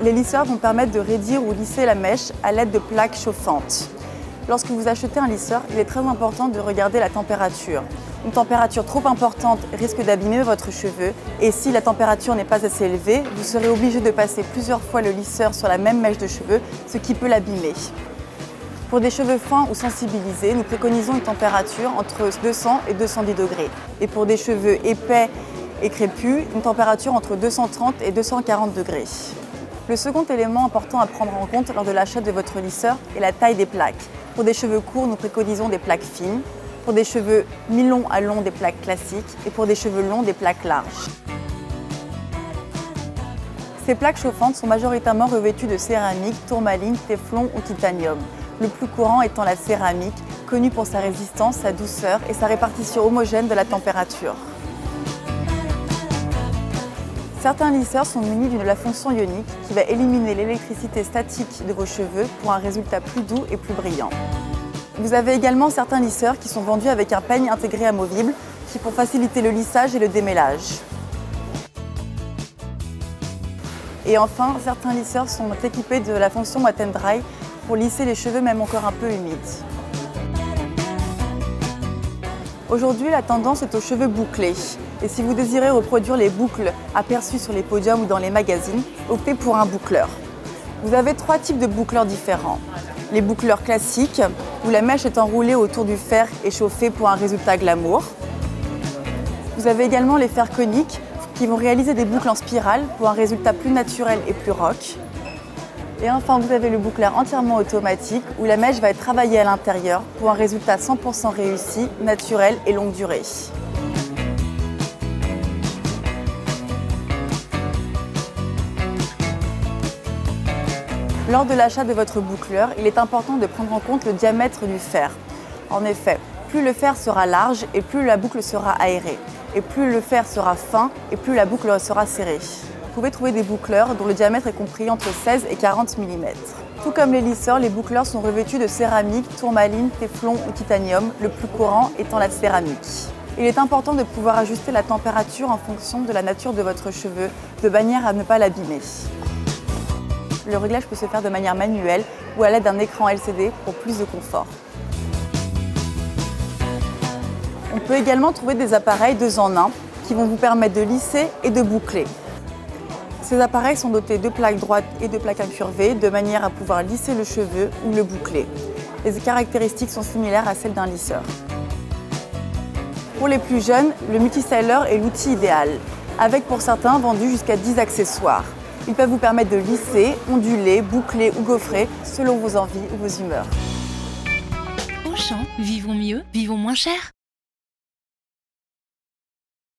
Les lisseurs vont permettre de raidir ou lisser la mèche à l'aide de plaques chauffantes. Lorsque vous achetez un lisseur, il est très important de regarder la température. Une température trop importante risque d'abîmer votre cheveu et si la température n'est pas assez élevée, vous serez obligé de passer plusieurs fois le lisseur sur la même mèche de cheveux, ce qui peut l'abîmer. Pour des cheveux fins ou sensibilisés, nous préconisons une température entre 200 et 210 degrés. Et pour des cheveux épais et crépus, une température entre 230 et 240 degrés. Le second élément important à prendre en compte lors de l'achat de votre lisseur est la taille des plaques. Pour des cheveux courts, nous préconisons des plaques fines. Pour des cheveux mi-longs à longs, des plaques classiques. Et pour des cheveux longs, des plaques larges. Ces plaques chauffantes sont majoritairement revêtues de céramique, tourmaline, téflon ou titanium. Le plus courant étant la céramique, connue pour sa résistance, sa douceur et sa répartition homogène de la température. Certains lisseurs sont munis de la fonction ionique qui va éliminer l'électricité statique de vos cheveux pour un résultat plus doux et plus brillant. Vous avez également certains lisseurs qui sont vendus avec un peigne intégré amovible qui pour faciliter le lissage et le démêlage. Et enfin, certains lisseurs sont équipés de la fonction Wet and Dry pour lisser les cheveux même encore un peu humides. Aujourd'hui, la tendance est aux cheveux bouclés. Et si vous désirez reproduire les boucles aperçues sur les podiums ou dans les magazines, optez pour un boucleur. Vous avez 3 types de boucleurs différents. Les boucleurs classiques, où la mèche est enroulée autour du fer et chauffée pour un résultat glamour. Vous avez également les fers coniques, qui vont réaliser des boucles en spirale pour un résultat plus naturel et plus rock. Et enfin, vous avez le boucleur entièrement automatique où la mèche va être travaillée à l'intérieur pour un résultat 100% réussi, naturel et longue durée. Lors de l'achat de votre boucleur, il est important de prendre en compte le diamètre du fer. En effet, plus le fer sera large et plus la boucle sera aérée. Et plus le fer sera fin et plus la boucle sera serrée. Vous pouvez trouver des boucleurs dont le diamètre est compris entre 16 et 40 mm. Tout comme les lisseurs, les boucleurs sont revêtus de céramique, tourmaline, téflon ou titanium, le plus courant étant la céramique. Il est important de pouvoir ajuster la température en fonction de la nature de votre cheveu, de manière à ne pas l'abîmer. Le réglage peut se faire de manière manuelle ou à l'aide d'un écran LCD pour plus de confort. On peut également trouver des appareils 2 en 1 qui vont vous permettre de lisser et de boucler. Ces appareils sont dotés de plaques droites et de plaques incurvées de manière à pouvoir lisser le cheveu ou le boucler. Les caractéristiques sont similaires à celles d'un lisseur. Pour les plus jeunes, le multistyler est l'outil idéal, avec pour certains vendus jusqu'à 10 accessoires. Ils peuvent vous permettre de lisser, onduler, boucler ou gaufrer selon vos envies ou vos humeurs. Auchan, vivons mieux, vivons moins cher.